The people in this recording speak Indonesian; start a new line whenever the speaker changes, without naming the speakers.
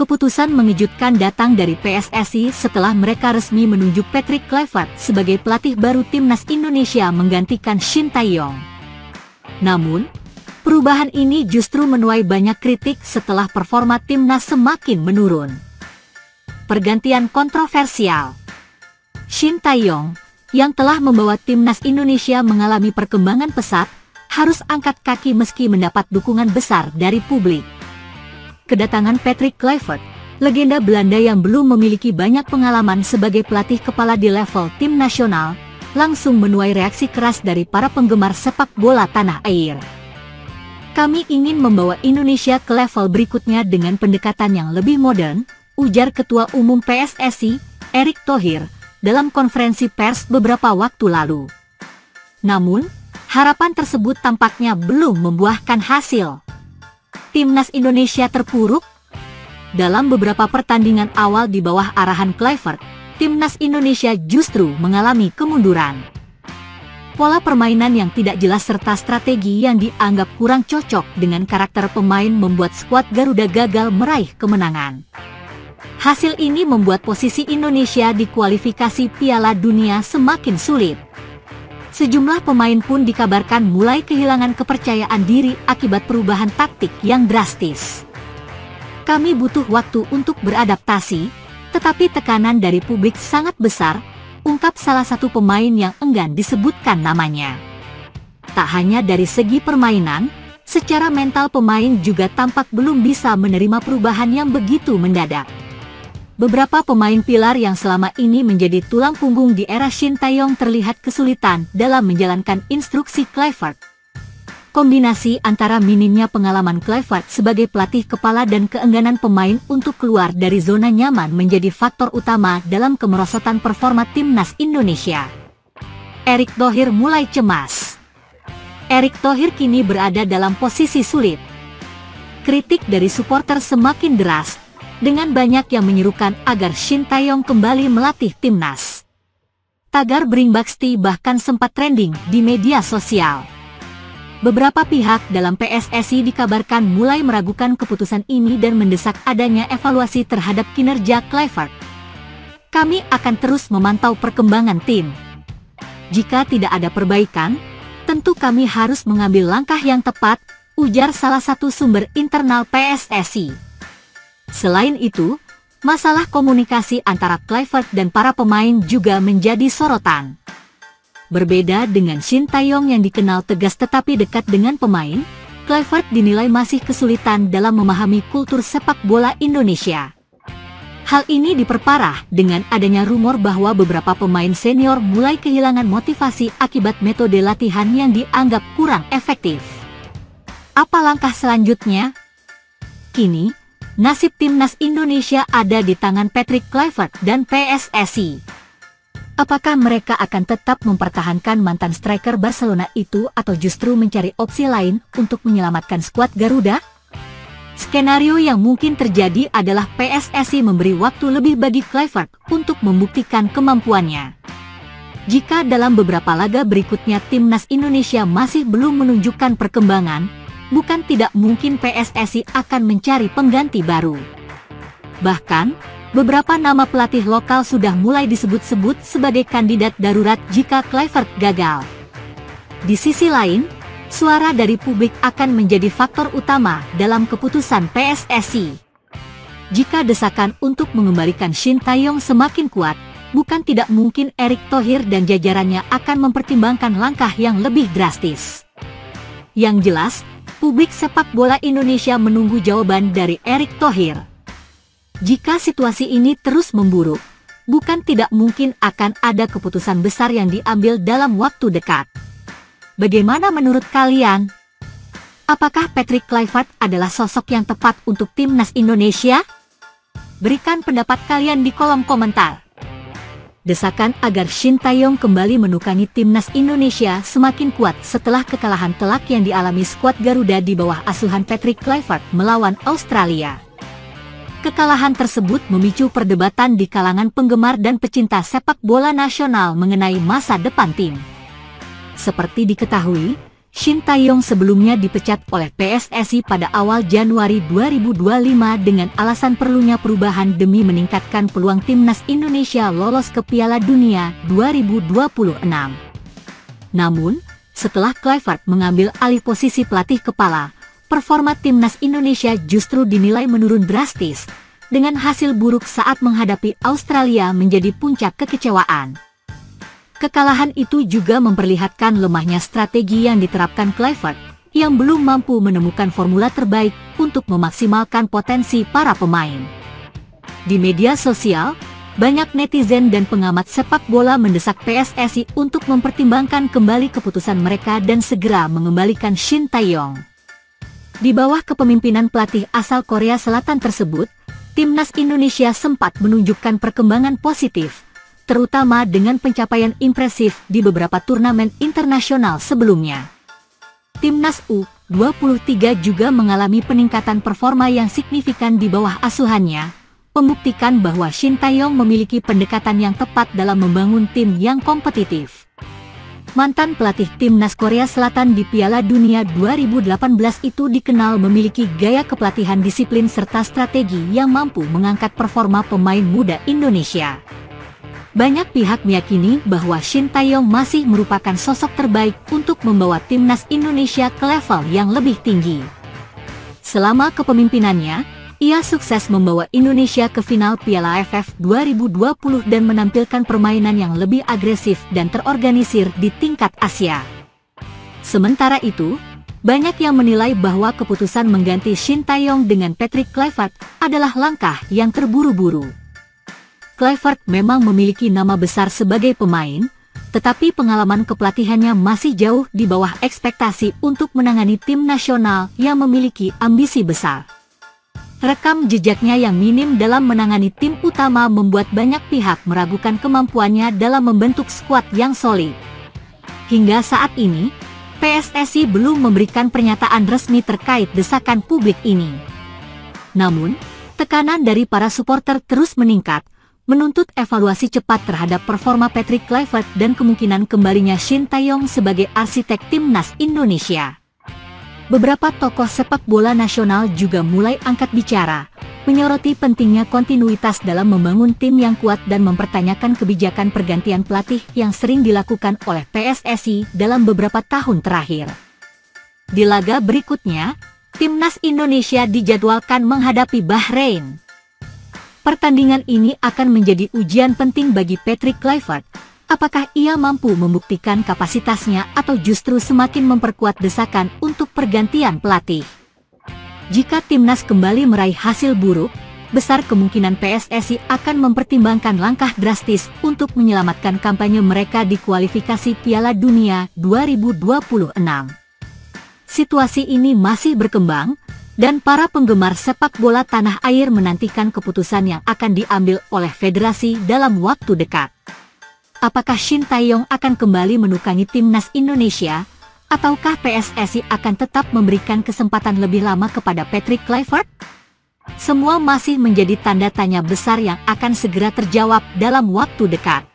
Keputusan mengejutkan datang dari PSSI setelah mereka resmi menunjuk Patrick Kluivert sebagai pelatih baru timnas Indonesia menggantikan Shin Tae-yong. Namun, perubahan ini justru menuai banyak kritik setelah performa timnas semakin menurun. Pergantian kontroversial. Shin Tae-yong, yang telah membawa timnas Indonesia mengalami perkembangan pesat, harus angkat kaki meski mendapat dukungan besar dari publik. Kedatangan Patrick Kluivert, legenda Belanda yang belum memiliki banyak pengalaman sebagai pelatih kepala di level tim nasional, langsung menuai reaksi keras dari para penggemar sepak bola tanah air. Kami ingin membawa Indonesia ke level berikutnya dengan pendekatan yang lebih modern, ujar Ketua Umum PSSI, Erick Thohir, dalam konferensi pers beberapa waktu lalu. Namun, harapan tersebut tampaknya belum membuahkan hasil. Timnas Indonesia terpuruk. Dalam beberapa pertandingan awal di bawah arahan Kluivert, timnas Indonesia justru mengalami kemunduran. Pola permainan yang tidak jelas serta strategi yang dianggap kurang cocok dengan karakter pemain membuat skuad Garuda gagal meraih kemenangan. Hasil ini membuat posisi Indonesia di kualifikasi Piala Dunia semakin sulit. Sejumlah pemain pun dikabarkan mulai kehilangan kepercayaan diri akibat perubahan taktik yang drastis. Kami butuh waktu untuk beradaptasi, tetapi tekanan dari publik sangat besar, ungkap salah satu pemain yang enggan disebutkan namanya. Tak hanya dari segi permainan, secara mental pemain juga tampak belum bisa menerima perubahan yang begitu mendadak. Beberapa pemain pilar yang selama ini menjadi tulang punggung di era Shin Tae-yong terlihat kesulitan dalam menjalankan instruksi Kluivert. Kombinasi antara minimnya pengalaman Kluivert sebagai pelatih kepala dan keengganan pemain untuk keluar dari zona nyaman menjadi faktor utama dalam kemerosotan performa timnas Indonesia. Erick Thohir mulai cemas. Erick Thohir kini berada dalam posisi sulit. Kritik dari supporter semakin deras, dengan banyak yang menyerukan agar Shin Tae-yong kembali melatih timnas. Tagar Bring Back Stay bahkan sempat trending di media sosial. Beberapa pihak dalam PSSI dikabarkan mulai meragukan keputusan ini dan mendesak adanya evaluasi terhadap kinerja Kluivert. Kami akan terus memantau perkembangan tim. Jika tidak ada perbaikan, tentu kami harus mengambil langkah yang tepat, ujar salah satu sumber internal PSSI. Selain itu, masalah komunikasi antara Kluivert dan para pemain juga menjadi sorotan. Berbeda dengan Shin Tae-yong yang dikenal tegas tetapi dekat dengan pemain, Kluivert dinilai masih kesulitan dalam memahami kultur sepak bola Indonesia. Hal ini diperparah dengan adanya rumor bahwa beberapa pemain senior mulai kehilangan motivasi akibat metode latihan yang dianggap kurang efektif. Apa langkah selanjutnya? Kini, nasib timnas Indonesia ada di tangan Patrick Kluivert dan PSSI. Apakah mereka akan tetap mempertahankan mantan striker Barcelona itu atau justru mencari opsi lain untuk menyelamatkan skuad Garuda? Skenario yang mungkin terjadi adalah PSSI memberi waktu lebih bagi Kluivert untuk membuktikan kemampuannya. Jika dalam beberapa laga berikutnya timnas Indonesia masih belum menunjukkan perkembangan, bukan tidak mungkin PSSI akan mencari pengganti baru. Bahkan, beberapa nama pelatih lokal sudah mulai disebut-sebut sebagai kandidat darurat jika Kluivert gagal. Di sisi lain, suara dari publik akan menjadi faktor utama dalam keputusan PSSI. Jika desakan untuk mengembalikan Shin Tae-yong semakin kuat, bukan tidak mungkin Erick Thohir dan jajarannya akan mempertimbangkan langkah yang lebih drastis. Yang jelas, publik sepak bola Indonesia menunggu jawaban dari Erick Thohir. Jika situasi ini terus memburuk, bukan tidak mungkin akan ada keputusan besar yang diambil dalam waktu dekat. Bagaimana menurut kalian? Apakah Patrick Kluivert adalah sosok yang tepat untuk timnas Indonesia? Berikan pendapat kalian di kolom komentar. Desakan agar Shin Tae-yong kembali menukangi timnas Indonesia semakin kuat setelah kekalahan telak yang dialami skuad Garuda di bawah asuhan Patrick Kluivert melawan Australia. Kekalahan tersebut memicu perdebatan di kalangan penggemar dan pecinta sepak bola nasional mengenai masa depan tim. Seperti diketahui, Shin Tae-yong sebelumnya dipecat oleh PSSI pada awal Januari 2025 dengan alasan perlunya perubahan demi meningkatkan peluang timnas Indonesia lolos ke Piala Dunia 2026. Namun, setelah Kluivert mengambil alih posisi pelatih kepala, performa timnas Indonesia justru dinilai menurun drastis, dengan hasil buruk saat menghadapi Australia menjadi puncak kekecewaan. Kekalahan itu juga memperlihatkan lemahnya strategi yang diterapkan Kluivert, yang belum mampu menemukan formula terbaik untuk memaksimalkan potensi para pemain. Di media sosial, banyak netizen dan pengamat sepak bola mendesak PSSI untuk mempertimbangkan kembali keputusan mereka dan segera mengembalikan Shin Tae-yong. Di bawah kepemimpinan pelatih asal Korea Selatan tersebut, timnas Indonesia sempat menunjukkan perkembangan positif, terutama dengan pencapaian impresif di beberapa turnamen internasional sebelumnya. Timnas U23 juga mengalami peningkatan performa yang signifikan di bawah asuhannya, membuktikan bahwa Shin Tae-yong memiliki pendekatan yang tepat dalam membangun tim yang kompetitif. Mantan pelatih timnas Korea Selatan di Piala Dunia 2018 itu dikenal memiliki gaya kepelatihan disiplin serta strategi yang mampu mengangkat performa pemain muda Indonesia. Banyak pihak meyakini bahwa Shin Tae-yong masih merupakan sosok terbaik untuk membawa timnas Indonesia ke level yang lebih tinggi. Selama kepemimpinannya, ia sukses membawa Indonesia ke final Piala AFF 2020 dan menampilkan permainan yang lebih agresif dan terorganisir di tingkat Asia. Sementara itu, banyak yang menilai bahwa keputusan mengganti Shin Tae-yong dengan Patrick Kluivert adalah langkah yang terburu-buru. Kluivert memang memiliki nama besar sebagai pemain, tetapi pengalaman kepelatihannya masih jauh di bawah ekspektasi untuk menangani tim nasional yang memiliki ambisi besar. Rekam jejaknya yang minim dalam menangani tim utama membuat banyak pihak meragukan kemampuannya dalam membentuk skuad yang solid. Hingga saat ini, PSSI belum memberikan pernyataan resmi terkait desakan publik ini. Namun, tekanan dari para supporter terus meningkat, menuntut evaluasi cepat terhadap performa Patrick Kluivert dan kemungkinan kembalinya Shin Tae-yong sebagai arsitek timnas Indonesia. Beberapa tokoh sepak bola nasional juga mulai angkat bicara, menyoroti pentingnya kontinuitas dalam membangun tim yang kuat dan mempertanyakan kebijakan pergantian pelatih yang sering dilakukan oleh PSSI dalam beberapa tahun terakhir. Di laga berikutnya, timnas Indonesia dijadwalkan menghadapi Bahrain. Pertandingan ini akan menjadi ujian penting bagi Patrick Kluivert. Apakah ia mampu membuktikan kapasitasnya atau justru semakin memperkuat desakan untuk pergantian pelatih? Jika timnas kembali meraih hasil buruk, besar kemungkinan PSSI akan mempertimbangkan langkah drastis untuk menyelamatkan kampanye mereka di kualifikasi Piala Dunia 2026. Situasi ini masih berkembang, dan para penggemar sepak bola tanah air menantikan keputusan yang akan diambil oleh federasi dalam waktu dekat. Apakah Shin Tae-yong akan kembali menukangi timnas Indonesia, ataukah PSSI akan tetap memberikan kesempatan lebih lama kepada Patrick Kluivert? Semua masih menjadi tanda tanya besar yang akan segera terjawab dalam waktu dekat.